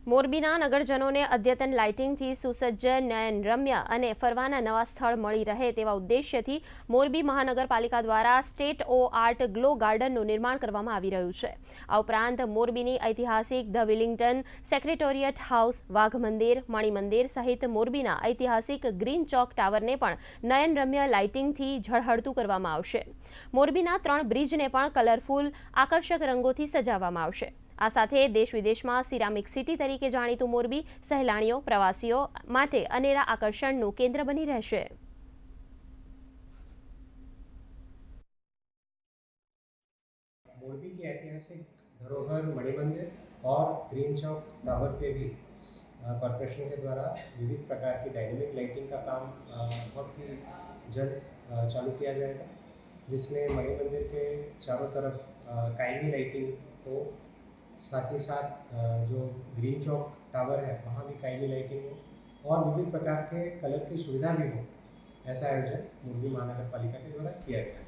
મોરબીના નગરજનોને અદ્યતન લાઇટિંગથી સુસજ્જ નયનરમ્ય અને ફરવાના નવા સ્થળ મળી રહે તેવા ઉદ્દેશ્યથી મોરબી મહાનગરપાલિકા દ્વારા સ્ટેટ ઓ આર્ટ ગ્લો ગાર્ડનનું નિર્માણ કરવામાં આવી રહ્યું છે। આ ઉપરાંત મોરબીની ઐતિહાસિક ધ વિલિંગ્ટન, સેક્રેટોરિયેટ હાઉસ, વાઘ મંદિર, મણિ મંદિર સહિત મોરબીના ઐતિહાસિક ગ્રીન ચોક ટાવરને પણ નયનરમ્ય લાઇટિંગથી ઝળહળતું કરવામાં આવશે। મોરબીના 3 બ્રિજને પણ કલરફુલ આકર્ષક રંગોથી સજાવવામાં આવશે। આ સાથે દેશ વિદેશમાં સિરામિક સિટી તરીકે જાણીતું મોરબી સહેલાણીઓ, પ્રવાસીઓ માટે અનેરા આકર્ષણનું કેન્દ્ર બની રહેશે। मोरबी की ऐतिहासिक धरोहर मणि मंदिर और ग्रीन चौक टावर पे भी कॉरपोरेशन के द्वारा विविध प्रकार की डायनेमिक लाइटिंग का काम बहुत ही जल्द चालू किया जाएगा, जिसमें मणि मंदिर के चारों तरफ कायमी लाइटिंग हो, साथ ही साथ जो ग्रीन चौक टावर है वहाँ भी कायमी लाइटिंग हो और विविध प्रकार के कलर की सुविधा भी हो। ऐसा आयोजन मोरबी महानगर पालिका के द्वारा किया गया है।